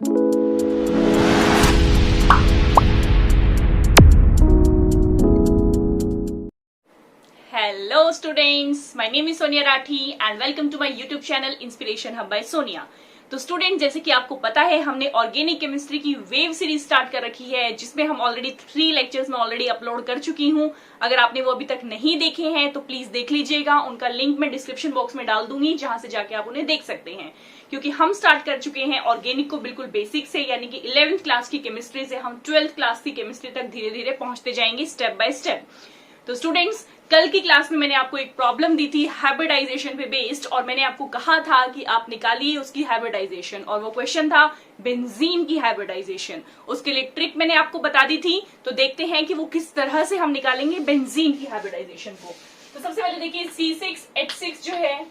Hello students, my name is Sonia Rathi and welcome to my YouTube channel Inspiration Hub by Sonia। तो student, जैसे कि आपको पता है, हमने ऑर्गेनिक केमिस्ट्री की वेव सीरीज स्टार्ट कर रखी है, जिसमें हम ऑलरेडी 3 लेक्चर्स में ऑलरेडी अपलोड कर चुकी हूं। अगर आपने वो अभी तक नहीं देखे हैं तो प्लीज देख लीजिएगा, उनका लिंक मैं डिस्क्रिप्शन बॉक्स में डाल दूंगी, जहां से जाके आप उन्हें देख सकते हैं। क्योंकि हम स्टार्ट कर चुके हैं ऑर्गेनिक को बिल्कुल बेसिक से, यानी कि 11th क्लास की केमिस्ट्री से हम 12th क्लास की केमिस्ट्री तक धीरे धीरे पहुंचते जाएंगे स्टेप बाय स्टेप। तो स्टूडेंट्स, कल की क्लास में मैंने आपको एक प्रॉब्लम दी थी हाइब्रिडाइजेशन पे बेस्ड, और मैंने आपको कहा था कि आप निकालिए उसकी हाइब्रिडाइजेशन, और वो क्वेश्चन था बेंजीन की हाइब्रिडाइजेशन। उसके लिए ट्रिक मैंने आपको बता दी थी, तो देखते हैं कि वो किस तरह से हम निकालेंगे बेंजीन की हाइब्रिडाइजेशन को। तो सबसे पहले देखिए, C6H6 जो है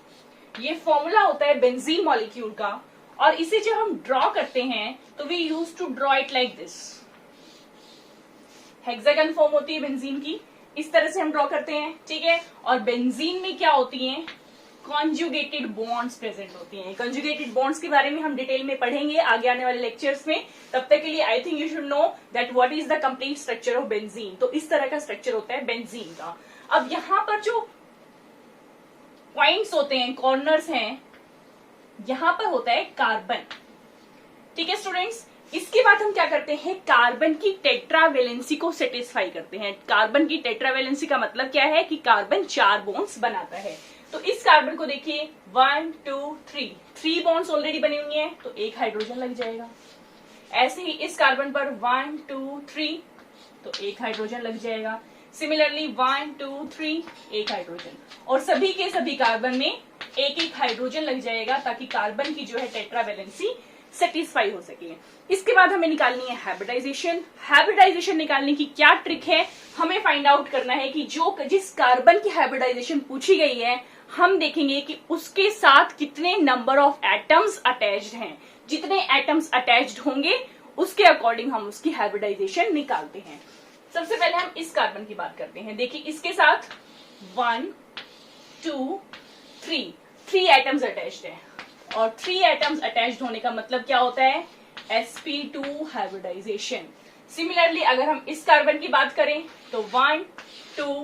ये फॉर्मूला होता है बेंजीन मॉलिक्यूल का, और इसे जब हम ड्रॉ करते हैं तो we use to draw it like this. Hexagon form होती है बेंजीन की, इस तरह से हम ड्रॉ करते हैं, ठीक है। और बेंजीन में क्या होती हैं? कॉन्जुगेटेड बॉन्ड्स प्रेजेंट होती हैं। कॉन्जुगेटेड बॉन्ड्स के बारे में हम डिटेल में पढ़ेंगे आगे आने वाले लेक्चर्स में। तब तक के लिए I think you should know that what is the complete structure of benzene. तो इस तरह का स्ट्रक्चर होता है बेंजीन का। अब यहाँ पर जो पॉइंट्स होते हैं, कॉर्नर्स हैं, यहाँ पर होता है कार्बन, ठीक है स्टूडेंट्स। इसके बाद हम क्या करते हैं? कार्बन की टेट्रावेलेंसी को सेटिस्फाई करते हैं। कार्बन की टेट्रावेलेंसी का मतलब क्या है? कि कार्बन 4 बॉन्ड्स बनाता है। तो इस कार्बन को देखिए 1 2 3 बॉन्ड्स ऑलरेडी बनी हुई हैं, तो एक हाइड्रोजन लग जाएगा। ऐसे ही इस कार्बन पर 1 2 3, तो एक हाइड्रोजन लग जाएगा। सिमिलरली 1 2 3, एक हाइड्रोजन, और सभी के सभी कार्बन में एक एक हाइड्रोजन लग जाएगा, ताकि कार्बन की जो है टेट्रावेलेंसी सेटिस्फाई हो सके। इसके बाद हमें निकालनी है हाइब्रिडाइजेशन। हाइब्रिडाइजेशन निकालने की क्या ट्रिक है? हमें फाइंड आउट करना है कि जिस कार्बन की हाइब्रिडाइजेशन पूछी गई है, हम देखेंगे कि उसके साथ कितने नंबर ऑफ एटम्स अटैच्ड हैं। जितने एटम्स अटैच्ड होंगे उसके अकॉर्डिंग हम उसकी हाइब्रिडाइजेशन निकालते हैं। सबसे पहले हम इस कार्बन की बात करते हैं। देखिए, इसके साथ 1 2 3 एटम्स अटैच्ड है, और 3 एटम्स अटैच्ड होने का मतलब क्या होता है? sp2 hybridisation. सिमिलरली अगर हम इस कार्बन की बात करें तो 1 2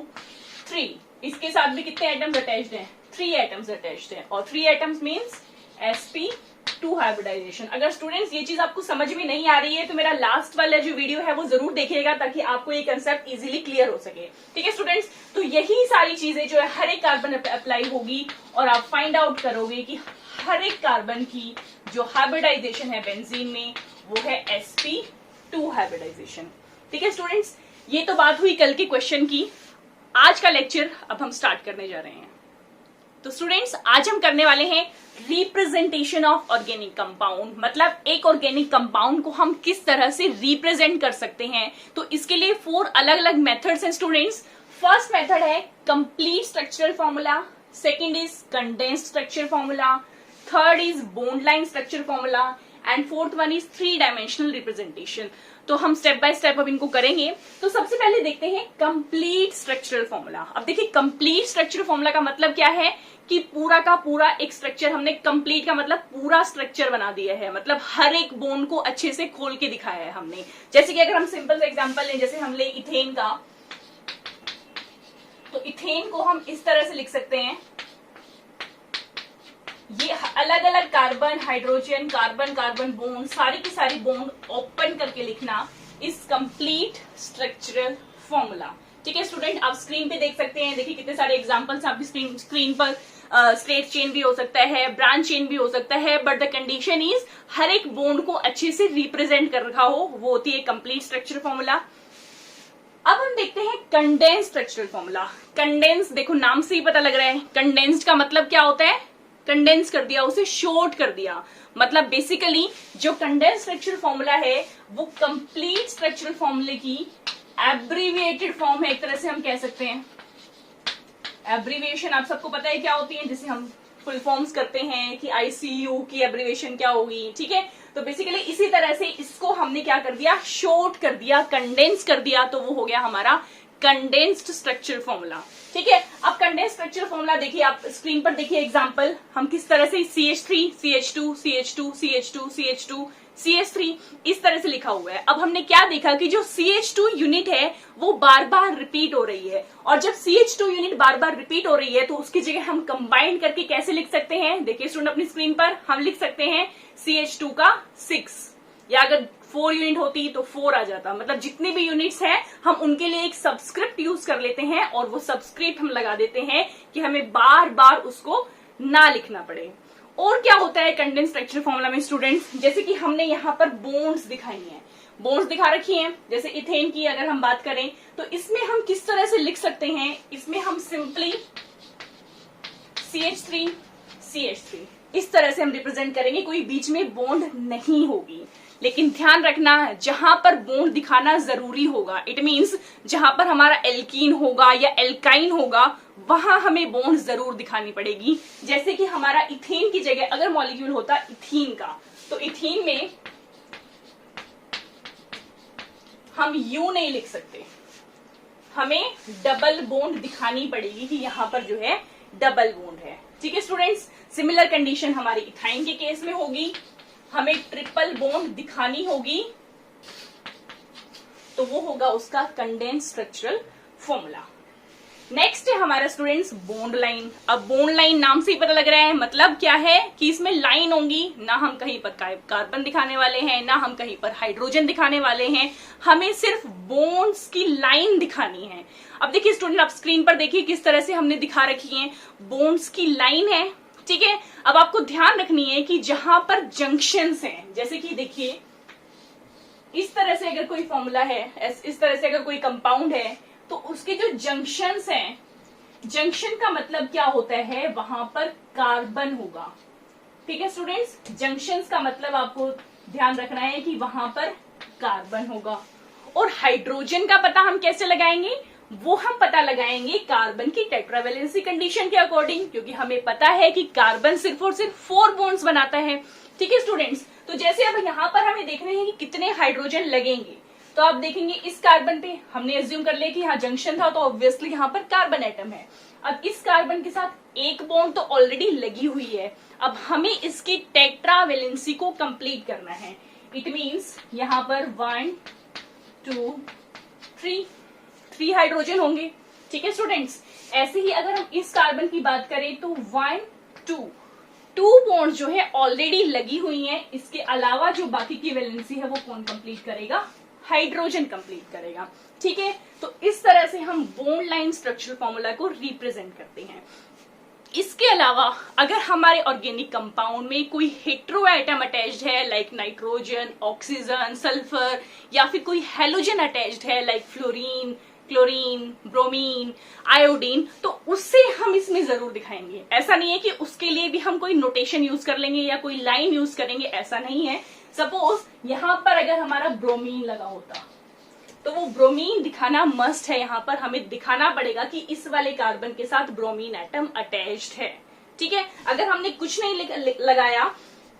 3, इसके साथ भी कितने एटम्स अटैच्ड हैं? 3 एटम्स अटैच्ड हैं, और 3 एटम्स मींस sp2 हाइब्रिडाइजेशन। अगर स्टूडेंट्स ये चीज आपको समझ में नहीं आ रही है तो मेरा लास्ट वाला जो वीडियो है वो जरूर देखिएगा, ताकि आपको ये कंसेप्ट इजीली क्लियर हो सके, ठीक है स्टूडेंट्स। तो यही सारी चीजें जो है हर एक कार्बन पे अप्लाई होगी, और आप फाइंड आउट करोगे कि हर एक कार्बन की जो हाइब्रिडाइजेशन है बेंजीन में, वो है sp2 हाइब्रिडाइजेशन, ठीक है स्टूडेंट्स। ये तो बात हुई कल के क्वेश्चन की। आज का लेक्चर अब हम स्टार्ट करने जा रहे हैं। तो स्टूडेंट्स, आज हम करने वाले हैं रिप्रेजेंटेशन ऑफ ऑर्गेनिक कंपाउंड, मतलब एक ऑर्गेनिक कंपाउंड को हम किस तरह से रिप्रेजेंट कर सकते हैं। तो इसके लिए 4 अलग अलग मेथड्स हैं स्टूडेंट्स। फर्स्ट मेथड है complete structural formula, second is condensed structure formula, third is bond line structure formula, and fourth one is 3 dimensional representation. तो हम स्टेप बाय स्टेप अब इनको करेंगे। तो सबसे पहले देखते हैं कंप्लीट स्ट्रक्चरल फॉर्मूला। अब देखिए, कंप्लीट स्ट्रक्चरल फॉर्मूला का मतलब क्या है? कि पूरा का पूरा एक स्ट्रक्चर हमने, कंप्लीट का मतलब पूरा स्ट्रक्चर बना दिया है, मतलब हर एक बॉन्ड को अच्छे से खोल के दिखाया है हमने। जैसे कि अगर हम सिंपल सा एग्जांपल लें, जैसे हम ले इथेन का, तो इथेन को हम इस तरह से लिख सकते हैं। ये अलग अलग carbon, hydrogen, carbon carbon bond, सारी की सारी बॉन्ड ओपन करके लिखना इस कंप्लीट स्ट्रक्चरल फॉर्मूला, ठीक है स्टूडेंट। आप स्क्रीन पे देख सकते हैं, देखिए कितने सारे एग्जांपल्स आपकी स्क्रीन पर। स्ट्रेट चेन भी हो सकता है, ब्रांच चेन भी हो सकता है, बट द कंडीशन इज हर एक बॉन्ड को अच्छे से रिप्रेजेंट कर रखा हो, वो होती है कंप्लीट स्ट्रक्चरल फॉर्मूला। अब हम देखते हैं कंडेंस्ड स्ट्रक्चरल फॉर्मूला। कंडेंस, देखो नाम से ही पता लग रहा है, कंडेंस्ड का मतलब क्या होता है? कंडेंस कर दिया, उसे शॉर्ट कर दिया। मतलब बेसिकली जो कंडेंस्ड स्ट्रक्चरल फॉर्मूला है वो कंप्लीट स्ट्रक्चरल फॉर्मूले की एब्रीविएटेड फॉर्म है, एक तरह से हम कह सकते हैं। एब्रीविएशन आप सबको पता है क्या होती है, जिसे हम फुल फॉर्म्स करते हैं कि आईसीयू की एब्रीविएशन क्या होगी, ठीक है। तो बेसिकली इसी तरह से इसको हमने क्या कर दिया? शॉर्ट कर दिया, कंडेंस कर दिया, तो वो हो गया हमारा कंडेंस्ड स्ट्रक्चरल फॉर्मूला, ठीक है। अब कंडेंस्ड स्ट्रक्चरल फॉर्मूला देखिए, आप स्क्रीन पर देखिए एग्जांपल, हम किस तरह से CH3 CH2 CH2 CH2 CH2 CH3 इस तरह से लिखा हुआ है। अब हमने क्या देखा कि जो CH2 यूनिट है वो बार बार रिपीट हो रही है, और जब CH2 यूनिट बार बार रिपीट हो रही है तो उसकी जगह हम कंबाइन करके कैसे लिख सकते हैं, देखिए स्टूडेंट अपनी स्क्रीन पर, हम लिख सकते हैं CH2 का 6, या अगर 4 यूनिट होती तो 4 आ जाता। मतलब जितने भी यूनिट्स हैं हम उनके लिए एक सबस्क्रिप्ट यूज कर लेते हैं, और वो सबस्क्रिप्ट हम लगा देते हैं कि हमें बार बार उसको ना लिखना पड़े। और क्या होता है कंडेंस स्ट्रक्चर फॉर्मूला में स्टूडेंट्स, जैसे कि हमने यहाँ पर बॉन्ड्स दिखाई हैं, बॉन्ड्स दिखा रखी हैं, जैसे इथेन की अगर हम बात करें तो इसमें हम किस तरह से लिख सकते हैं, इसमें हम सिंपली CH3 CH3 इस तरह से हम रिप्रेजेंट करेंगे, कोई बीच में बॉन्ड नहीं होगी। लेकिन ध्यान रखना जहां पर बॉन्ड दिखाना जरूरी होगा, इट मींस जहां पर हमारा एल्कीन होगा या एल्काइन होगा वहां हमें बॉन्ड जरूर दिखानी पड़ेगी। जैसे कि हमारा इथेन की जगह अगर मॉलिक्यूल होता इथीन का, तो इथीन में हम यू नहीं लिख सकते, हमें डबल बॉन्ड दिखानी पड़ेगी कि यहां पर जो है डबल बॉन्ड है। ठीक है स्टूडेंट्स, सिमिलर कंडीशन हमारी इथाइन के केस में होगी, हमें ट्रिपल बॉन्ड दिखानी होगी, तो वो होगा उसका कंडेंस स्ट्रक्चरल फॉर्मूला। नेक्स्ट है हमारा स्टूडेंट्स बॉन्ड लाइन। अब बॉन्ड लाइन नाम से ही पता लग रहा है, मतलब क्या है कि इसमें लाइन होंगी, ना हम कहीं पर कार्बन दिखाने वाले हैं ना हम कहीं पर हाइड्रोजन दिखाने वाले हैं, हमें सिर्फ बॉन्ड्स की लाइन दिखानी है। अब देखिए स्टूडेंट, आप स्क्रीन पर देखिए किस तरह से हमने दिखा रखी है, बॉन्ड्स की लाइन है। ठीक है, अब आपको ध्यान रखनी है कि जहां पर जंक्शंस हैं, जैसे कि देखिए इस तरह से अगर कोई फॉर्मूला है, इस तरह से अगर कोई कंपाउंड है, तो उसके जो जंक्शंस हैं, जंक्शन का मतलब क्या होता है, वहां पर कार्बन होगा। ठीक है स्टूडेंट्स, जंक्शंस का मतलब आपको ध्यान रखना है कि वहां पर कार्बन होगा। और हाइड्रोजन का पता हम कैसे लगाएंगे, वो हम पता लगाएंगे कार्बन की टेट्रावैलेंसी कंडीशन के अकॉर्डिंग, क्योंकि हमें पता है कि कार्बन सिर्फ और सिर्फ 4 बॉन्ड्स बनाता है। ठीक है स्टूडेंट्स, तो जैसे अब यहाँ पर हमें देखना है कि कितने हाइड्रोजन लगेंगे, तो आप देखेंगे इस कार्बन पे हमने एज्यूम कर लिया कि यहाँ जंक्शन था, तो ऑब्वियसली यहाँ पर कार्बन एटम है। अब इस कार्बन के साथ एक बॉन्ड तो ऑलरेडी लगी हुई है, अब हमें इसकी टेट्रावैलेंसी को कंप्लीट करना है। इट मींस यहाँ पर 1 2 3 हाइड्रोजन होंगे। ठीक है स्टूडेंट्स, ऐसे ही अगर हम इस कार्बन की बात करें तो 1 2 बॉन्ड जो है ऑलरेडी लगी हुई हैं, इसके अलावा जो बाकी की वैलेंसी है वो कौन कंप्लीट करेगा, हाइड्रोजन कंप्लीट करेगा। ठीक है, तो इस तरह से हम बॉन्ड लाइन स्ट्रक्चरल फॉर्मूला को रिप्रेजेंट करते हैं। इसके अलावा अगर हमारे ऑर्गेनिक कंपाउंड में कोई हेटेरो एटम अटैच्ड है, लाइक नाइट्रोजन, ऑक्सीजन, सल्फर, या फिर कोई हैलोजन अटैच्ड है, like fluorine, chlorine, bromine, iodine, तो उससे हम इसमें जरूर दिखाएंगे। ऐसा नहीं है कि उसके लिए भी हम कोई नोटेशन यूज कर लेंगे या कोई लाइन यूज करेंगे, ऐसा नहीं है। सपोज यहां पर अगर हमारा ब्रोमीन लगा होता तो वो ब्रोमीन दिखाना मस्ट है, यहां पर हमें दिखाना पड़ेगा कि इस वाले कार्बन के साथ ब्रोमीन एटम अटैच्ड है। ठीक है, अगर हमने कुछ नहीं लगाया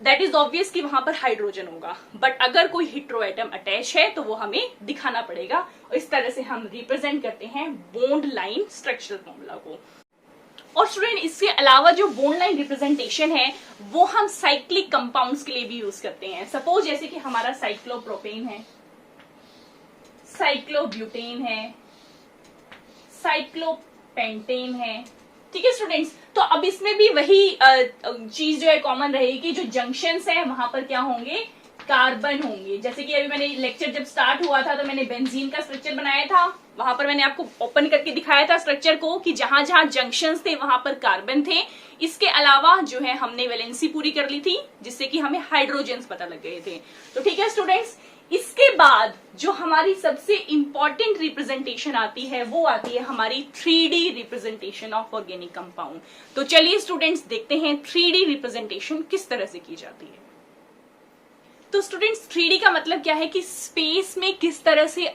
दैट इज ऑब्वियस कि वहां पर हाइड्रोजन होगा, बट अगर कोई हेटेरो एटम अटैच है तो वो हमें दिखाना पड़ेगा। और इस तरह से हम रिप्रेजेंट करते हैं बॉन्ड लाइन स्ट्रक्चरल फॉर्मूला को। और स्टूडेंट इसके अलावा जो बॉन्ड लाइन रिप्रेजेंटेशन है वो हम साइक्लिक कंपाउंड्स के लिए भी यूज करते हैं। सपोज जैसे कि हमारा साइक्लोप्रोपेन है, साइक्लोब्यूटेन है, साइक्लोपेंटेन है। ठीक है स्टूडेंट्स, तो अब इसमें भी वही चीज जो है कॉमन रहेगी कि जो जंक्शंस है वहां पर क्या होंगे, कार्बन होंगे। जैसे कि अभी मैंने लेक्चर जब स्टार्ट हुआ था तो मैंने बेंजीन का स्ट्रक्चर बनाया था, वहां पर मैंने आपको ओपन करके दिखाया था स्ट्रक्चर को कि जहां जहां जंक्शंस थे वहां पर कार्बन थे। इसके अलावा जो है हमने वैलेंसी पूरी कर ली थी जिससे कि हमें हाइड्रोजन्स पता लग गए थे। तो ठीक है स्टूडेंट्स, इसके बाद जो हमारी सबसे इंपॉर्टेंट रिप्रेजेंटेशन आती है वो आती है हमारी 3D representation of organic compound. तो चलिए स्टूडेंट्स देखते हैं 3D रिप्रेजेंटेशन किस तरह से की जाती है। तो स्टूडेंट्स 3D का मतलब क्या है कि स्पेस में किस तरह से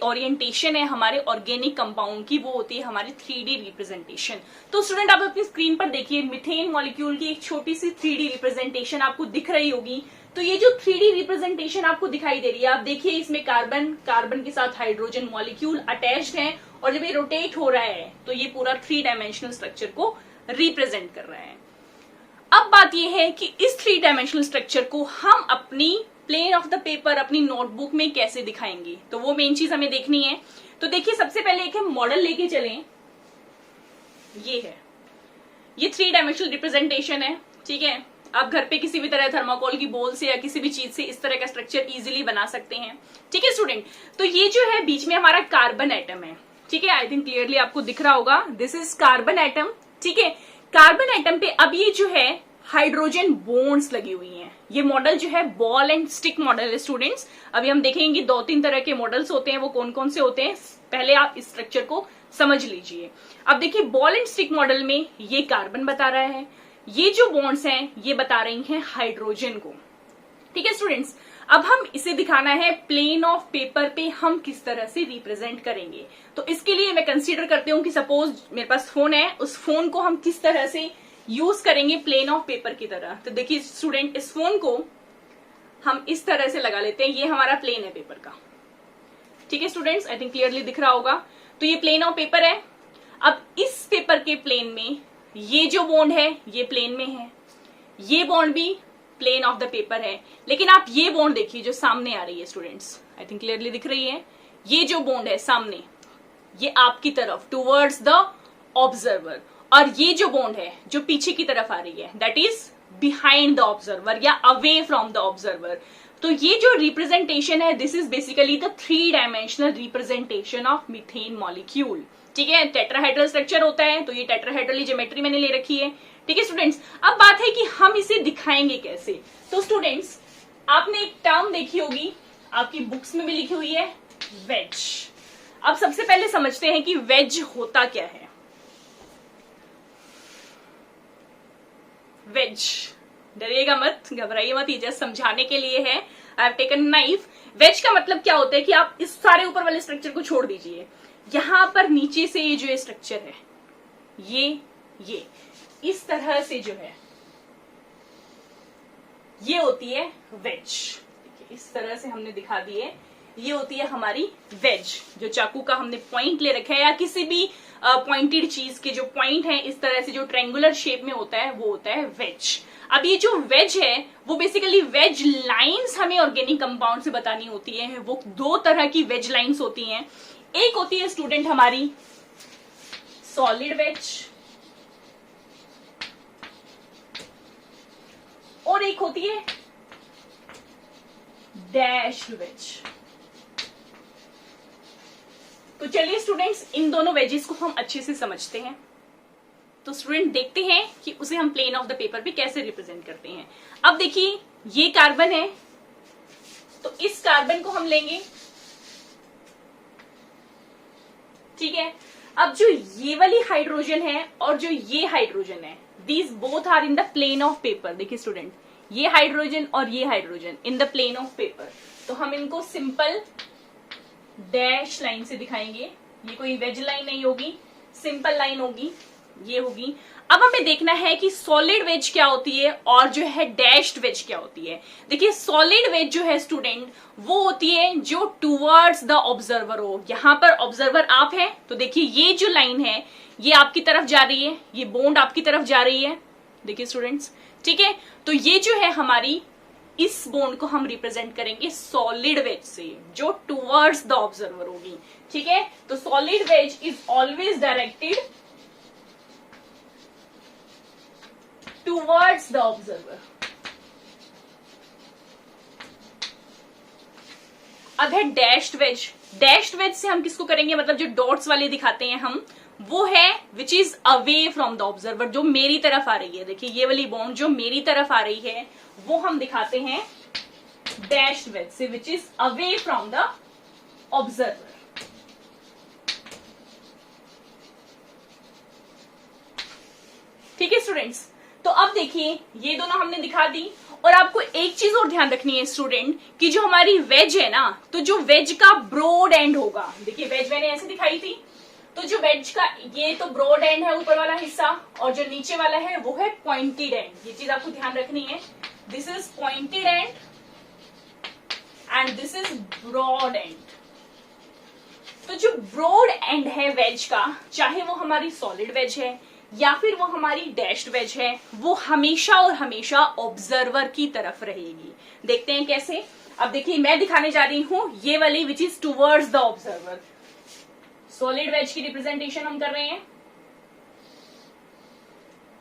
ओरिएंटेशन है हमारे ऑर्गेनिक कंपाउंड की, वो होती है हमारी 3D रिप्रेजेंटेशन। तो स्टूडेंट आप अपनी स्क्रीन पर देखिए मिथेन मॉलिक्यूल की एक छोटी सी 3D रिप्रेजेंटेशन आपको दिख रही होगी। तो ये जो 3D रिप्रेजेंटेशन आपको दिखाई दे रही है, आप देखिए इसमें कार्बन के साथ हाइड्रोजन मॉलिक्यूल अटैच्ड है, और जब ये रोटेट हो रहा है तो ये पूरा 3 डायमेंशनल स्ट्रक्चर को रिप्रेजेंट कर रहा है। अब बात यह है कि इस 3 डायमेंशनल स्ट्रक्चर को हम अपनी प्लेन ऑफ द पेपर अपनी नोटबुक में कैसे दिखाएंगे, तो वो मेन चीज हमें देखनी है। तो देखिए सबसे पहले एक हम मॉडल लेके चलें, ये है, ये 3 डायमेंशनल रिप्रेजेंटेशन है, ठीक है। आप घर पे किसी भी तरह थर्माकोल की बोल से या किसी भी चीज से इस तरह का स्ट्रक्चर इजीली बना सकते हैं, ठीक है स्टूडेंट। तो ये जो है बीच में हमारा कार्बन एटम है, ठीक है, आई थिंक क्लियरली आपको दिख रहा होगा, दिस इज कार्बन एटम, ठीक है। कार्बन एटम पे अब ये जो है हाइड्रोजन बॉन्ड्स लगी हुई हैं। ये मॉडल जो है बॉल एंड स्टिक मॉडल है स्टूडेंट्स। अभी हम देखेंगे 2-3 तरह के मॉडल्स होते हैं, वो कौन कौन से होते हैं, पहले आप इस स्ट्रक्चर को समझ लीजिए। अब देखिए बॉल एंड स्टिक मॉडल में ये कार्बन बता रहा है, ये जो बॉन्ड्स हैं ये बता रही हैं हाइड्रोजन को, ठीक है स्टूडेंट्स। अब हम इसे दिखाना है प्लेन ऑफ पेपर पे हम किस तरह से रिप्रेजेंट करेंगे। तो इसके लिए मैं कंसीडर करती हूँ कि सपोज मेरे पास फोन है, उस फोन को हम किस तरह से यूज करेंगे प्लेन ऑफ पेपर की तरह। तो देखिए स्टूडेंट, इस फोन को हम इस तरह से लगा लेते हैं, ये हमारा प्लेन है पेपर का, ठीक है स्टूडेंट्स, आई थिंक क्लियरली दिख रहा होगा। तो ये प्लेन ऑफ पेपर है। अब इस पेपर के प्लेन में ये जो बॉन्ड है ये प्लेन में है, ये बॉन्ड भी प्लेन ऑफ द पेपर है। लेकिन आप ये बॉन्ड देखिए जो सामने आ रही है स्टूडेंट्स, आई थिंक क्लियरली दिख रही है, ये जो बॉन्ड है सामने, ये आपकी तरफ टुवर्ड्स द ऑब्जर्वर, और ये जो बॉन्ड है जो पीछे की तरफ आ रही है that is behind the observer या अवे फ्रॉम द ऑब्जर्वर। तो ये जो रिप्रेजेंटेशन है this is basically the 3 dimensional representation of methane molecule, ठीक है। टेट्राहेड्रल स्ट्रक्चर होता है, तो ये टेट्राहेड्रल ज्योमेट्री मैंने ले रखी है, ठीक है स्टूडेंट्स। अब बात है कि हम इसे दिखाएंगे कैसे। तो स्टूडेंट्स आपने एक टर्म देखी होगी, आपकी बुक्स में भी लिखी हुई है, वेज। अब सबसे पहले समझते हैं कि वेज होता क्या है। वेज, डरिएगा मत, घबराइए मत, ये जस्ट समझाने के लिए है। I have taken knife. Wedge का मतलब क्या होता है कि आप इस सारे ऊपर वाले स्ट्रक्चर को छोड़ दीजिए, यहां पर नीचे से ये जो स्ट्रक्चर है ये इस तरह से जो है ये होती है वेज। देखिए इस तरह से हमने दिखा दी है, ये होती है हमारी वेज। जो चाकू का हमने पॉइंट ले रखा है या किसी भी पॉइंटेड चीज के जो पॉइंट है इस तरह से जो ट्रायंगुलर शेप में होता है वो होता है वेज। अब ये जो वेज है वो बेसिकली वेज लाइंस हमें ऑर्गेनिक कंपाउंड से बतानी होती है। वो 2 तरह की वेज लाइंस होती हैं, एक होती है स्टूडेंट हमारी सॉलिड वेज और एक होती है डैश्ड वेज। तो चलिए स्टूडेंट्स इन दोनों वेजेस को हम अच्छे से समझते हैं। तो स्टूडेंट देखते हैं कि उसे हम प्लेन ऑफ द पेपर पे कैसे रिप्रेजेंट करते हैं। अब देखिए ये कार्बन है, तो इस कार्बन को हम लेंगे, ठीक है। अब जो ये वाली हाइड्रोजन है और जो ये हाइड्रोजन है, these both are in the plane of paper. देखिए स्टूडेंट ये हाइड्रोजन और ये hydrogen in the plane of paper, तो हम इनको सिंपल डैश लाइन से दिखाएंगे। ये कोई वेज लाइन नहीं होगी, सिंपल लाइन होगी, ये होगी। अब हमें देखना है कि सॉलिड वेज क्या होती है और जो है डैश्ड वेज क्या होती है। देखिए सॉलिड वेज जो है स्टूडेंट वो होती है जो टुवर्ड्स द ऑब्जर्वर हो। यहां पर ऑब्जर्वर आप है, तो देखिए ये जो लाइन है ये आपकी तरफ जा रही है, ये बॉन्ड आपकी तरफ जा रही है, देखिए स्टूडेंट्स, ठीक है। तो ये जो है हमारी, इस बॉन्ड को हम रिप्रेजेंट करेंगे सॉलिड वेज से जो टुवर्ड्स द ऑब्जर्वर होगी, ठीक है। तो solid wedge is always directed towards the observer. अब है डैश्ड वेज। डैश्ड वेज से हम किसको करेंगे, मतलब जो डॉट्स वाले दिखाते हैं हम, वो है which is away from the observer, जो मेरी तरफ आ रही है। देखिए ये वाली बॉन्ड जो मेरी तरफ आ रही है वो हम दिखाते हैं डैश्ड वेज से, which is away from the observer. ठीक है स्टूडेंट्स, तो अब देखिए ये दोनों हमने दिखा दी। और आपको एक चीज और ध्यान रखनी है स्टूडेंट कि जो हमारी वेज है ना, तो जो वेज का ब्रॉड एंड होगा, देखिए वेज मैंने ऐसे दिखाई थी, तो जो वेज का ये तो ब्रॉड एंड है ऊपर वाला हिस्सा, और जो नीचे वाला है वो है पॉइंटेड एंड। ये चीज आपको ध्यान रखनी है, this is pointed end and this is broad end. तो जो ब्रॉड एंड है वेज का, चाहे वो हमारी सॉलिड वेज है या फिर वो हमारी डैश्ड वेज है, वो हमेशा और हमेशा ऑब्जर्वर की तरफ रहेगी। देखते हैं कैसे। अब देखिए मैं दिखाने जा रही हूं ये वाली which is towards the observer. Solid wedge की रिप्रेजेंटेशन हम कर रहे हैं।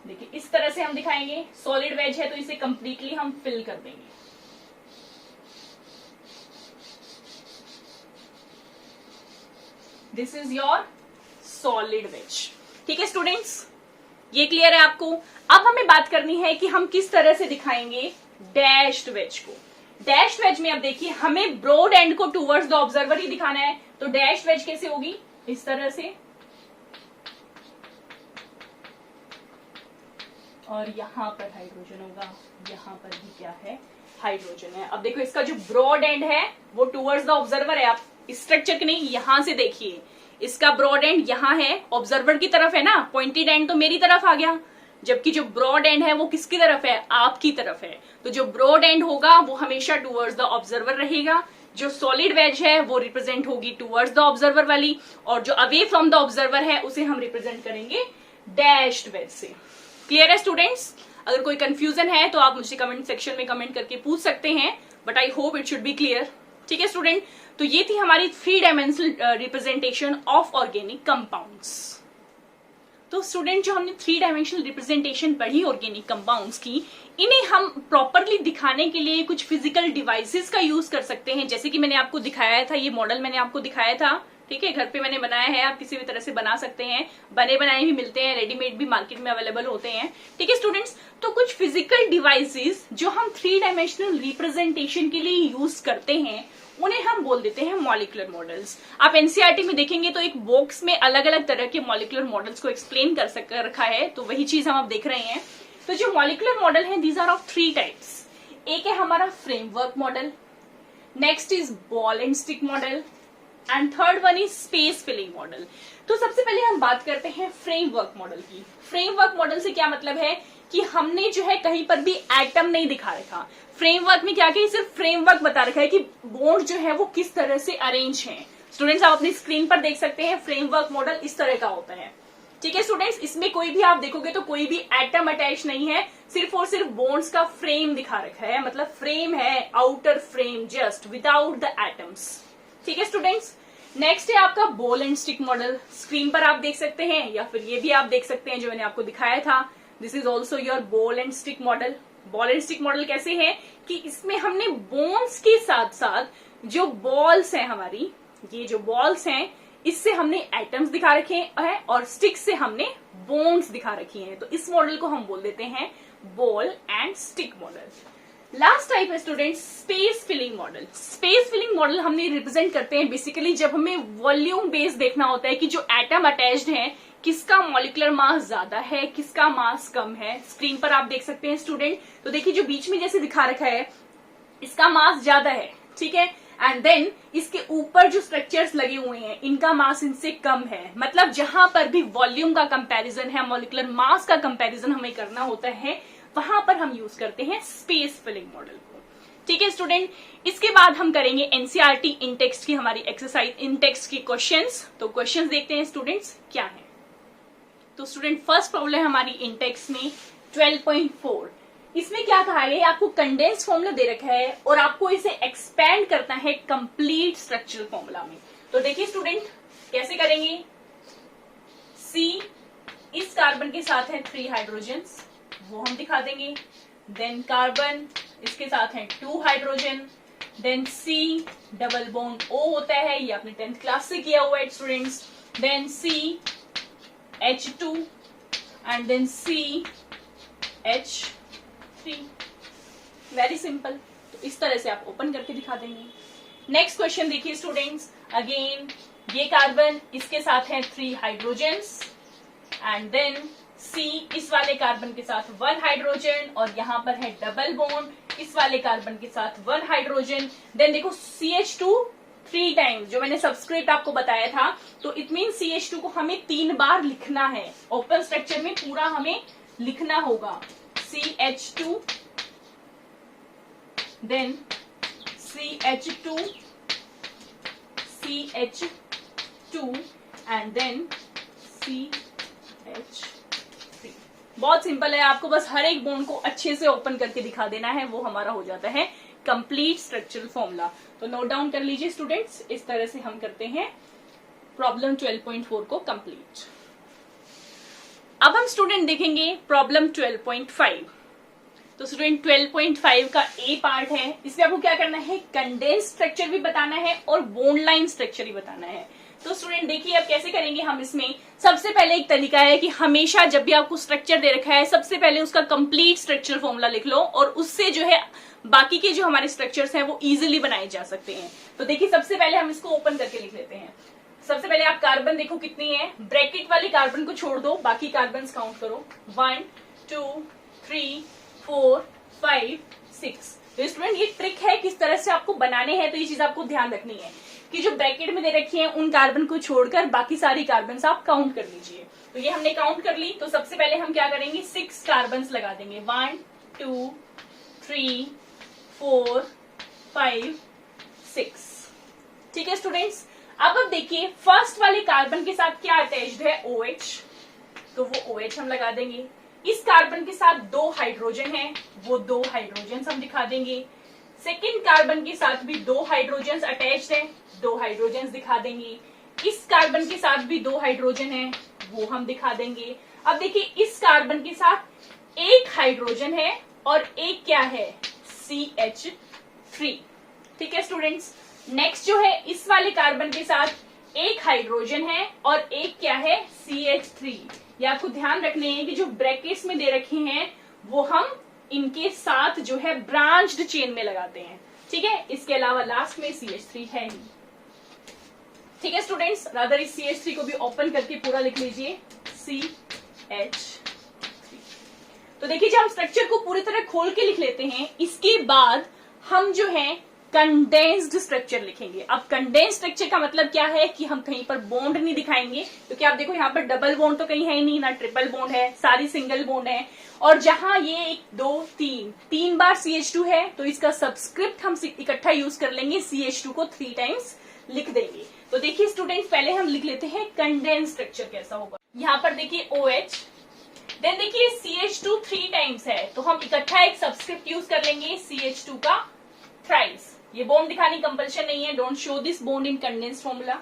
देखिए इस तरह से हम दिखाएंगे। सॉलिड वेज है तो इसे कंप्लीटली हम फिल कर देंगे। This is your solid wedge. ठीक है स्टूडेंट्स, ये क्लियर है आपको। अब हमें बात करनी है कि हम किस तरह से दिखाएंगे डैश्ड वेज को। डैश्ड वेज में अब देखिए हमें ब्रॉड एंड को टूवर्ड्स द ऑब्जर्वर ही दिखाना है, तो डैश्ड वेज कैसे होगी, इस तरह से, और यहां पर हाइड्रोजन होगा, यहां पर भी क्या है, हाइड्रोजन है। अब देखो इसका जो ब्रॉड एंड है वो टूवर्ड्स द ऑब्जर्वर है। आप स्ट्रक्चर के नहीं, यहां से देखिए, इसका ब्रॉड एंड यहां है, ऑब्जर्वर की तरफ है ना, पॉइंटेड एंड तो मेरी तरफ आ गया, जबकि जो ब्रॉड एंड है वो किसकी तरफ है, आपकी तरफ है। तो जो ब्रॉड एंड होगा वो हमेशा टूवर्ड्स द ऑब्जर्वर रहेगा। जो सॉलिड वेज है वो रिप्रेजेंट होगी टूवर्ड्स द ऑब्जर्वर वाली, और जो अवे फ्रॉम द ऑब्जर्वर है उसे हम रिप्रेजेंट करेंगे डैश्ड वेज से। क्लियर है स्टूडेंट्स? अगर कोई कंफ्यूजन है तो आप मुझे कमेंट सेक्शन में कमेंट करके पूछ सकते हैं, but I hope it should be clear. ठीक है स्टूडेंट, तो ये थी हमारी 3 dimensional representation of organic compounds. तो स्टूडेंट जो हमने 3 डायमेंशनल रिप्रेजेंटेशन पढ़ी ऑर्गेनिक कंपाउंड्स की, इन्हें हम प्रॉपरली दिखाने के लिए कुछ फिजिकल डिवाइसेस का यूज कर सकते हैं। जैसे कि मैंने आपको दिखाया था, ये मॉडल मैंने आपको दिखाया था, ठीक है, घर पे मैंने बनाया है, आप किसी भी तरह से बना सकते हैं, बने बनाए भी मिलते हैं, रेडीमेड भी मार्केट में अवेलेबल होते हैं। ठीक है स्टूडेंट्स, तो कुछ फिजिकल डिवाइसेस जो हम 3 डायमेंशनल रिप्रेजेंटेशन के लिए यूज करते हैं उन्हें हम बोल देते हैं मॉलिक्यूलर मॉडल्स। आप एनसीईआरटी में देखेंगे तो एक बॉक्स में अलग अलग तरह के मॉलिक्यूलर मॉडल्स को एक्सप्लेन कर रखा है, तो वही चीज हम अब देख रहे हैं। तो जो मॉलिक्यूलर मॉडल है, दीज आर ऑफ 3 टाइप्स। एक है हमारा framework model, next is ball and stick model, and third one is space filling model. तो सबसे पहले हम बात करते हैं फ्रेमवर्क मॉडल की। फ्रेमवर्क मॉडल से क्या मतलब है कि हमने जो है कहीं पर भी एटम नहीं दिखा रखा। फ्रेमवर्क में क्या किया, सिर्फ फ्रेमवर्क बता रखा है कि बॉन्ड जो है वो किस तरह से अरेंज हैं। स्टूडेंट्स आप अपनी स्क्रीन पर देख सकते हैं, फ्रेमवर्क मॉडल इस तरह का होता है। ठीक है स्टूडेंट्स, इसमें कोई भी आप देखोगे तो कोई भी एटम अटैच नहीं है, सिर्फ और सिर्फ बॉन्ड्स का फ्रेम दिखा रखा है, मतलब फ्रेम है, outer frame just without the atoms. ठीक है स्टूडेंट्स, नेक्स्ट है आपका ball and stick model. Screen पर आप देख सकते हैं, या फिर ये भी आप देख सकते हैं जो मैंने आपको दिखाया था। This is also your ball and stick model. Ball and stick model कैसे है कि इसमें हमने बोन्स के साथ साथ जो बॉल्स हैं हमारी, ये जो बॉल्स हैं, इससे हमने एटम्स दिखा रखे हैं और स्टिक से हमने बोन्स दिखा रखी हैं। तो इस मॉडल को हम बोल देते हैं ball and stick model. Last type है students space filling model. Space filling model हमने रिप्रेजेंट करते हैं बेसिकली जब हमें वॉल्यूम बेस देखना होता है कि जो एटम अटैच्ड है किसका मॉलिक्यूलर मास ज्यादा है, किसका मास कम है। स्क्रीन पर आप देख सकते हैं स्टूडेंट, तो देखिए जो बीच में जैसे दिखा रखा है इसका मास ज्यादा है, ठीक है, एंड देन इसके ऊपर जो स्ट्रक्चर्स लगे हुए हैं इनका मास इनसे कम है। मतलब जहां पर भी वॉल्यूम का कंपैरिजन है, मॉलिक्यूलर मास का कंपैरिजन हमें करना होता है, वहां पर हम यूज करते हैं स्पेस फिलिंग मॉडल को। ठीक है स्टूडेंट, इसके बाद हम करेंगे एनसीईआरटी इन टेक्स्ट की हमारी एक्सरसाइज, इन टेक्स्ट की क्वेश्चंस। तो क्वेश्चंस देखते हैं स्टूडेंट्स क्या है। तो स्टूडेंट फर्स्ट प्रॉब्लम है हमारी इन टेक्स्ट में 12.4। इसमें क्या कहा है, आपको कंडेंस फॉर्मूला दे रखा है और आपको इसे एक्सपेंड करना है कंप्लीट स्ट्रक्चरल फॉर्मूला में। तो देखिए स्टूडेंट कैसे करेंगे। C इस कार्बन के साथ है 3 हाइड्रोजन्स, वो हम दिखा देंगे। देन कार्बन इसके साथ है 2 हाइड्रोजन। Then C double bond O होता है, ये आपने 10th क्लास से किया हुआ है students. Then C H2 and then C H3। Very simple. तो इस तरह से आप ओपन करके दिखा देंगे। नेक्स्ट क्वेश्चन देखिए स्टूडेंट्स, अगेन ये कार्बन इसके साथ है 3 हाइड्रोजन्स एंड देन C इस वाले कार्बन के साथ 1 हाइड्रोजन और यहाँ पर है डबल बॉन्ड इस वाले कार्बन के साथ 1 हाइड्रोजन। देन देखो CH2 3 टाइम्स, जो मैंने सबस्क्रिप्ट आपको बताया था, तो इट मीन CH2 को हमें 3 बार लिखना है। ओपन स्ट्रक्चर में पूरा हमें लिखना होगा CH2, then CH2, CH2 and then CH3। बहुत सिंपल है, आपको बस हर एक बॉन्ड को अच्छे से ओपन करके दिखा देना है, वो हमारा हो जाता है कंप्लीट स्ट्रक्चरल फॉर्मूला। तो नोट डाउन कर लीजिए स्टूडेंट्स, इस तरह से हम करते हैं प्रॉब्लम 12.4 को कंप्लीट। अब हम स्टूडेंट देखेंगे प्रॉब्लम 12.5। तो स्टूडेंट 12.5 का ए पार्ट है, इसमें आपको क्या करना है, कंडेंस स्ट्रक्चर भी बताना है और बोन्ड लाइन स्ट्रक्चर भी बताना है। तो स्टूडेंट देखिए अब कैसे करेंगे हम इसमें। सबसे पहले एक तरीका है कि हमेशा जब भी आपको स्ट्रक्चर दे रखा है सबसे पहले उसका कंप्लीट स्ट्रक्चरल फॉर्मूला लिख लो, और उससे जो है बाकी के जो हमारे स्ट्रक्चर्स हैं वो इजीली बनाए जा सकते हैं। तो देखिए सबसे पहले हम इसको ओपन करके लिख लेते हैं। सबसे पहले आप कार्बन देखो कितनी है, ब्रैकेट वाली कार्बन को छोड़ दो, बाकी कार्बन काउंट करो, 1 2 3 4 5 6। तो स्टूडेंट ये ट्रिक है किस तरह से आपको बनाने हैं, तो ये चीज आपको ध्यान रखनी है कि जो ब्रैकेट में दे रखी है उन कार्बन को छोड़कर बाकी सारी कार्बन आप काउंट कर लीजिए। तो ये हमने काउंट कर ली। तो सबसे पहले हम क्या करेंगे, 6 कार्बन लगा देंगे, 1 2 3 4 5 6। ठीक है स्टूडेंट्स। अब देखिए फर्स्ट वाले कार्बन के साथ क्या अटैच्ड है, OH, तो वो OH हम लगा देंगे। इस कार्बन के साथ 2 हाइड्रोजन है, वो 2 हाइड्रोजन हम दिखा देंगे। सेकेंड कार्बन के साथ भी 2 हाइड्रोजन अटैच्ड है, 2 हाइड्रोजन दिखा देंगे। इस कार्बन के साथ भी 2 हाइड्रोजन है, वो हम दिखा देंगे। अब देखिए इस कार्बन के साथ एक हाइड्रोजन है और एक क्या है, CH3। ठीक है स्टूडेंट्स। नेक्स्ट जो है इस वाले कार्बन के साथ एक हाइड्रोजन है और एक क्या है, CH3। ये आपको ध्यान रखने हैं कि जो ब्रैकेट्स में दे रखे हैं वो हम इनके साथ जो है ब्रांच्ड चेन में लगाते हैं। ठीक है, इसके अलावा लास्ट में CH3 है ही। ठीक है स्टूडेंट्स, रादर इस CH3 को भी ओपन करके पूरा लिख लीजिए, CH3। तो देखिए जब हम स्ट्रक्चर को पूरी तरह खोल के लिख लेते हैं, इसके बाद हम जो है कंडेंस्ड स्ट्रक्चर लिखेंगे। अब कंडेंस्ड स्ट्रक्चर का मतलब क्या है कि हम कहीं पर बॉन्ड नहीं दिखाएंगे, क्योंकि आप देखो यहाँ पर डबल बॉन्ड तो कहीं है ही नहीं, ना ट्रिपल बॉन्ड है, सारी सिंगल बॉन्ड है। और जहां ये 1 2 3 बार CH2 है तो इसका सबस्क्रिप्ट हम इकट्ठा यूज कर लेंगे, CH2 को 3 टाइम्स लिख देंगे। तो देखिए स्टूडेंट पहले हम लिख लेते हैं कंडेंस्ड स्ट्रक्चर कैसा होगा। यहाँ पर देखिए OH, देन देखिए CH2 3 टाइम्स है, तो हम इकट्ठा एक सबस्क्रिप्ट यूज कर लेंगे, CH2 का थ्राइस। ये बॉन्ड दिखानी कंपल्शन नहीं है, don't show this bond in condensed formula.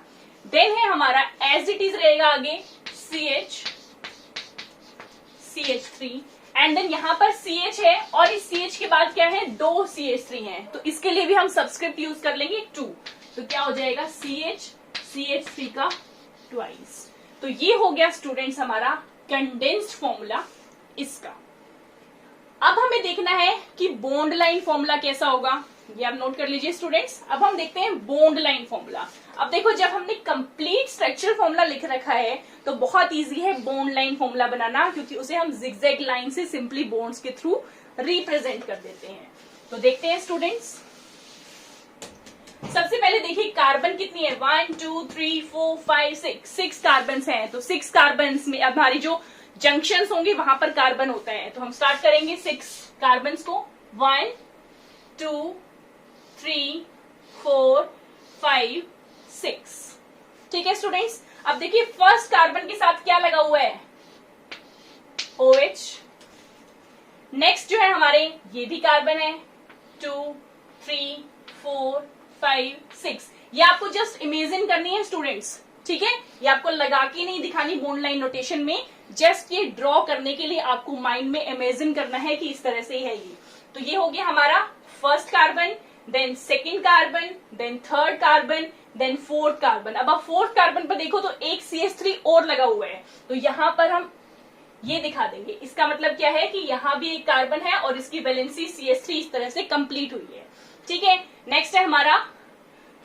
Then है हमारा एज इट इज रहेगा आगे CH3 एंड देन यहाँ पर CH है और इस CH के बाद क्या है, 2 CH3 हैं, तो इसके लिए भी हम सबस्क्रिप्ट यूज कर लेंगे 2। तो क्या हो जाएगा, CH3 का ट्वाइस। तो ये हो गया स्टूडेंट्स हमारा कंडेंस्ड फॉर्मूला इसका। अब हमें देखना है कि बॉन्ड लाइन फॉर्मूला कैसा होगा, ये आप नोट कर लीजिए स्टूडेंट्स। अब हम देखते हैं बॉन्ड लाइन फॉर्मूला। अब देखो जब हमने कंप्लीट स्ट्रक्चरल फॉर्मूला लिख रखा है तो बहुत इजी है बॉन्ड लाइन फॉर्मूला बनाना, क्योंकि उसे हम जिगजैग लाइन से सिंपली बॉन्ड्स के थ्रू रिप्रेजेंट कर देते हैं। तो देखते हैं स्टूडेंट्स। सबसे पहले देखिए कार्बन कितनी है, 1 2 3 4 5 6 कार्बन हैं। तो 6 कार्बन में अब हमारी जो जंक्शंस होंगे वहां पर कार्बन होता है, तो हम स्टार्ट करेंगे 6 कार्बन को, 1 2 3 4 5 6। ठीक है स्टूडेंट्स। अब देखिए फर्स्ट कार्बन के साथ क्या लगा हुआ है, OH। नेक्स्ट जो है हमारे ये भी कार्बन है, 2 3 4 5 6। ये आपको जस्ट इमेजिन करनी है स्टूडेंट्स, ठीक है, ये आपको लगा के नहीं दिखानी बॉन्ड लाइन नोटेशन में, जस्ट ये ड्रॉ करने के लिए आपको माइंड में इमेजिन करना है कि इस तरह से है ये। तो ये हो गया हमारा first carbon, then second carbon, then third carbon, then fourth carbon. अब आप फोर्थ कार्बन पर देखो तो एक CH3 और लगा हुआ है, तो यहां पर हम ये दिखा देंगे। इसका मतलब क्या है कि यहाँ भी एक कार्बन है और इसकी वैलेंसी CH3 इस तरह से कंप्लीट हुई है। ठीक है, नेक्स्ट है हमारा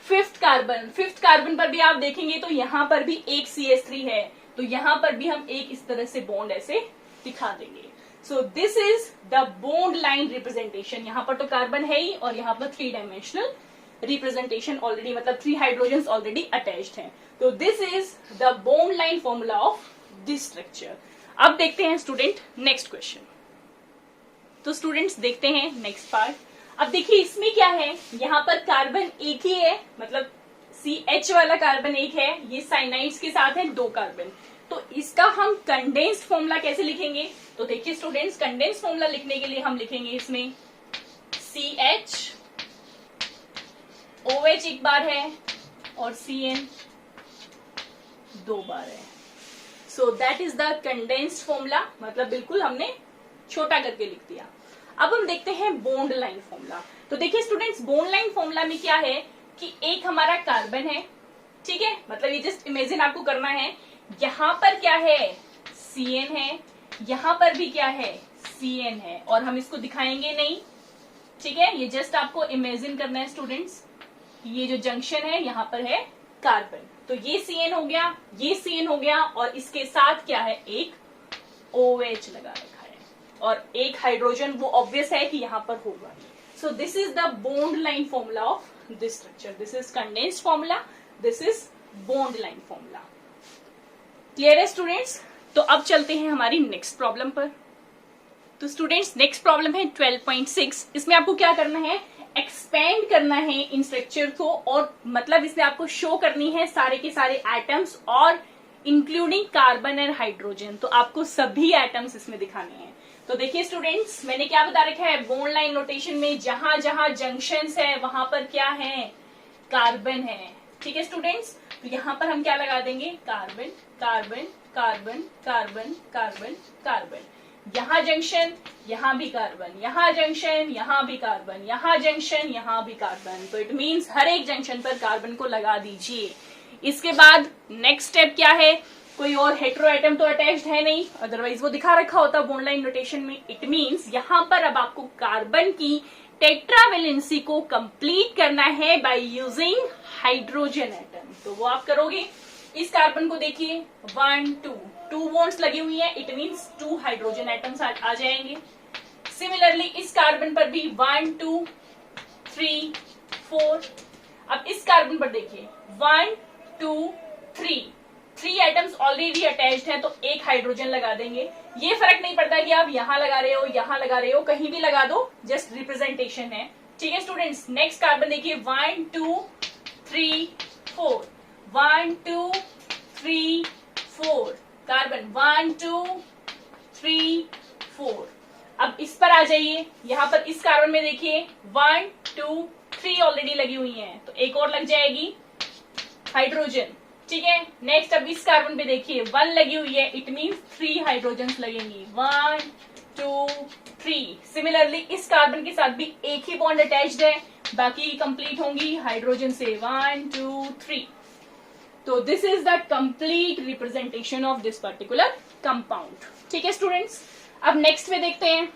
फिफ्थ कार्बन। फिफ्थ कार्बन पर भी आप देखेंगे तो यहाँ पर भी एक CH3 है, तो यहाँ पर भी हम एक इस तरह से बॉन्ड ऐसे दिखा देंगे। So this is the bond line representation. यहाँ पर तो कार्बन है ही और यहाँ पर 3 डायमेंशनल रिप्रेजेंटेशन ऑलरेडी, मतलब 3 हाइड्रोजन ऑलरेडी अटैच्ड हैं। तो this is the bond line formula of this structure. अब देखते हैं स्टूडेंट नेक्स्ट क्वेश्चन। तो स्टूडेंट्स देखते हैं नेक्स्ट पार्ट। अब देखिए इसमें क्या है, यहाँ पर कार्बन एक ही है, मतलब CH वाला कार्बन एक है, ये साइनाइड्स के साथ है 2 कार्बन। तो इसका हम कंडेंस्ड फॉर्मूला कैसे लिखेंगे? तो देखिए स्टूडेंट्स, कंडेंस्ड फॉर्मूला लिखने के लिए हम लिखेंगे इसमें CH OH एक बार है और CN 2 बार है। So that is the condensed formula, मतलब बिल्कुल हमने छोटा करके लिख दिया। अब हम देखते हैं बॉन्ड लाइन फॉर्मूला। तो देखिए स्टूडेंट्स, बॉन्ड लाइन फॉर्मूला में क्या है कि एक हमारा कार्बन है, ठीक है, मतलब ये जस्ट इमेजिन आपको करना है, यहाँ पर क्या है CN है, यहाँ पर भी क्या है CN है, और हम इसको दिखाएंगे नहीं, ठीक है, ये जस्ट आपको इमेजिन करना है स्टूडेंट्स। ये जो जंक्शन है यहाँ पर है कार्बन, तो ये CN हो गया, ये CN हो गया, और इसके साथ क्या है एक OH लगा रखा है, और एक हाइड्रोजन वो ऑब्वियस है कि यहाँ पर होगा। So this is the bond line formula of this structure. This is condensed formula, this is bond line formula. Clear है स्टूडेंट्स? तो अब चलते हैं हमारी नेक्स्ट प्रॉब्लम पर। तो स्टूडेंट्स नेक्स्ट प्रॉब्लम है 12.6। इसमें आपको क्या करना है, एक्सपेंड करना है इन स्ट्रक्चर को, और मतलब इसमें आपको शो करनी है सारे के सारे एटम्स और इंक्लूडिंग कार्बन एंड हाइड्रोजन। तो आपको सभी एटम्स इसमें दिखाने हैं। तो देखिए स्टूडेंट्स, मैंने क्या बता रखा है, बॉन्ड लाइन नोटेशन में जहां जहां जंक्शंस है वहां पर क्या है, कार्बन है, ठीक है स्टूडेंट्स। तो यहाँ पर हम क्या लगा देंगे, carbon carbon carbon carbon carbon carbon, यहाँ जंक्शन, यहाँ भी कार्बन, यहाँ जंक्शन, यहाँ भी कार्बन, यहाँ जंक्शन, यहाँ भी कार्बन। तो इट मीन्स हर एक जंक्शन पर कार्बन को लगा दीजिए। इसके बाद नेक्स्ट स्टेप क्या है, कोई और हेटेरो एटम तो अटैच्ड है नहीं, अदरवाइज वो दिखा रखा होता बॉन्ड लाइन नोटेशन में। इट मीन्स यहाँ पर अब आपको कार्बन की टेट्रावेलेंसी को कंप्लीट करना है बाय यूजिंग हाइड्रोजन एटम। तो वो आप करोगे, इस कार्बन को देखिए 1 2 2 बॉन्ड्स लगी हुई है, इट मीन्स 2 हाइड्रोजन एटम्स आ जाएंगे। सिमिलरली इस कार्बन पर भी 1 2 3 4। अब इस कार्बन पर देखिए 1 2 3 एटम्स ऑलरेडी अटैच्ड हैं, तो एक हाइड्रोजन लगा देंगे। ये फर्क नहीं पड़ता कि आप यहाँ लगा रहे हो, यहाँ लगा रहे हो, कहीं भी लगा दो, जस्ट रिप्रेजेंटेशन है, ठीक है स्टूडेंट्स। नेक्स्ट कार्बन देखिए 1 2 3 4, 1 2 3 4, कार्बन 1 2 3 4। अब इस पर आ जाइए, यहाँ पर इस कार्बन में देखिए 1 2 3 ऑलरेडी लगी हुई हैं, तो एक और लग जाएगी हाइड्रोजन, ठीक है। नेक्स्ट अब इस कार्बन पे देखिए 1 लगी हुई है, इट मीन्स 3 हाइड्रोजन लगेंगी, 1 2 3। सिमिलरली इस कार्बन के साथ भी एक ही बॉन्ड अटैच्ड है, बाकी कंप्लीट होंगी हाइड्रोजन से 1 2 3। तो this is the complete representation of this particular compound, ठीक है स्टूडेंट्स। अब नेक्स्ट में देखते हैं,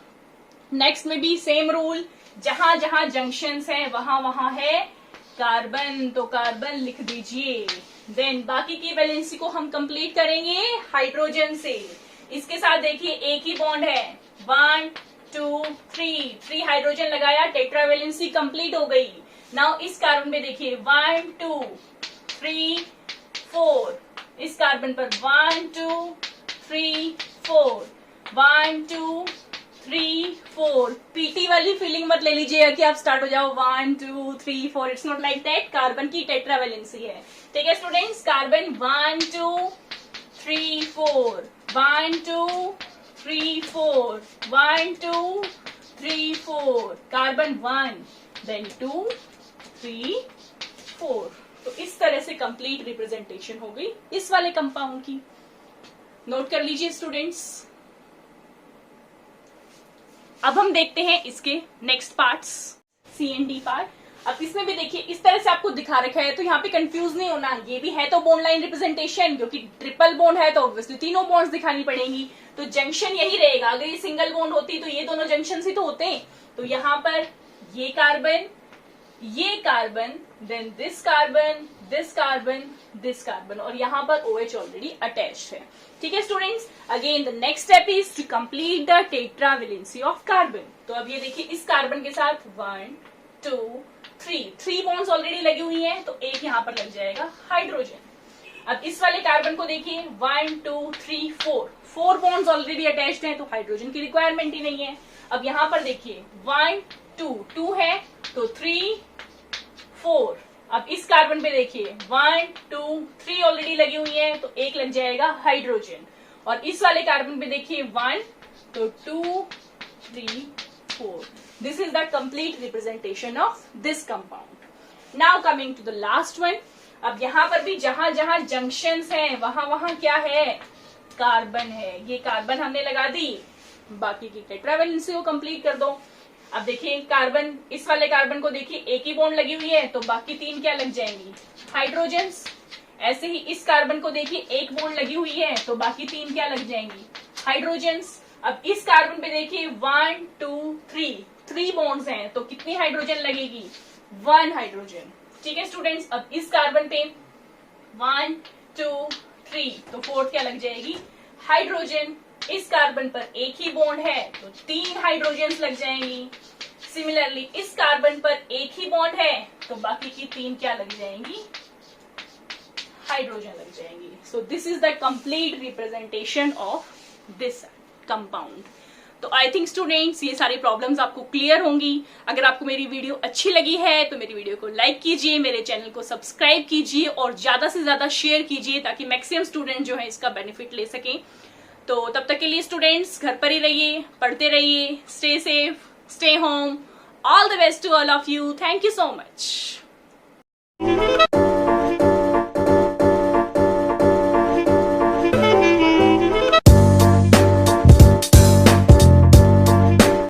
नेक्स्ट में भी सेम रूल, जहां जहां जंक्शंस हैं वहां वहां है कार्बन, तो कार्बन लिख दीजिए। देन बाकी की वैलेंसी को हम कंप्लीट करेंगे हाइड्रोजन से। इसके साथ देखिए एक ही बॉन्ड है, 1 2 3 हाइड्रोजन लगाया, टेट्रावैलेंसी कंप्लीट हो गई। नाउ इस कार्बन में देखिए 1 2 3 4, इस कार्बन पर 1 2 3 4, 1 2 3 4। पीटी वाली फीलिंग मत ले लीजिएगा कि आप स्टार्ट हो जाओ 1 2 3 4, it's not like that. Carbon की टेट्रावैलेंसी है, ठीक है स्टूडेंट्स। Carbon 1 2 3 4, 1 2 3 4, 1 2 3 4, carbon 1 then 2 3 4। तो इस तरह से कंप्लीट रिप्रेजेंटेशन हो गई इस वाले कंपाउंड की। नोट कर लीजिए स्टूडेंट्स। अब हम देखते हैं इसके नेक्स्ट पार्ट्स, CND पार्ट। अब इसमें भी देखिए इस तरह से आपको दिखा रखा है, तो यहाँ पे कंफ्यूज नहीं होना, ये भी है तो बॉन्ड लाइन रिप्रेजेंटेशन, क्योंकि ट्रिपल बॉन्ड है तो ऑब्वियसली तीनों बॉन्ड्स दिखानी पड़ेंगी, तो जंक्शन यही रहेगा। अगर ये सिंगल बॉन्ड होती तो ये दोनों जंक्शन ही तो होते हैं। तो यहाँ पर ये कार्बन, ये carbon, then this carbon, this carbon, this carbon, और यहाँ पर OH ऑलरेडी अटैच्ड है, ठीक है students. Again the next step is to complete the tetravalency of carbon. तो अब ये देखिए इस कार्बन के साथ 1 2 3 बॉन्ड्स ऑलरेडी लगी हुई हैं, तो एक यहाँ पर लग जाएगा हाइड्रोजन। अब इस वाले कार्बन को देखिए 1 2 3 4 बॉन्ड्स ऑलरेडी अटैच्ड हैं, तो हाइड्रोजन की रिक्वायरमेंट ही नहीं है। अब यहाँ पर देखिए 1 2 है, तो 3 4। अब इस कार्बन पे देखिए 1 2 3 ऑलरेडी लगी हुई है, तो एक लग जाएगा हाइड्रोजन। और इस वाले कार्बन पे देखिए 1 तो 2 3 4। This is the complete representation of this compound. Now coming to the last one. अब यहाँ पर भी जहां जहां जंक्शंस हैं वहां वहां क्या है, कार्बन है। ये कार्बन हमने लगा दी, बाकी की टेट्रावैलेंसी को कंप्लीट कर दो। अब देखिए कार्बन, इस वाले कार्बन को देखिए एक ही बॉन्ड लगी हुई है, तो बाकी 3 क्या लग जाएंगी, हाइड्रोजन्स। ऐसे ही इस कार्बन को देखिए एक बॉन्ड लगी हुई है, तो बाकी 3 क्या लग जाएंगी, हाइड्रोजन्स। अब इस कार्बन पे देखिए 1 2 3 बॉन्ड्स हैं, तो कितनी हाइड्रोजन लगेगी, 1 हाइड्रोजन। ठीक है स्टूडेंट्स, अब इस कार्बन पे 1 2 3, तो 4 क्या लग जाएगी, हाइड्रोजन। इस कार्बन पर एक ही बॉन्ड है, तो 3 हाइड्रोजन्स लग जाएंगी। सिमिलरली इस कार्बन पर एक ही बॉन्ड है, तो बाकी की 3 क्या लग जाएंगी, हाइड्रोजन लग जाएंगी। So this is the complete representation of this compound. तो आई थिंक स्टूडेंट्स ये सारी प्रॉब्लम्स आपको क्लियर होंगी। अगर आपको मेरी वीडियो अच्छी लगी है तो मेरी वीडियो को लाइक कीजिए, मेरे चैनल को सब्सक्राइब कीजिए और ज्यादा से ज्यादा शेयर कीजिए, ताकि मैक्सिमम स्टूडेंट जो है इसका बेनिफिट ले सकें। तो तब तक के लिए स्टूडेंट्स घर पर ही रहिए, पढ़ते रहिए, stay safe, stay home. All the best to all of you. Thank you so much.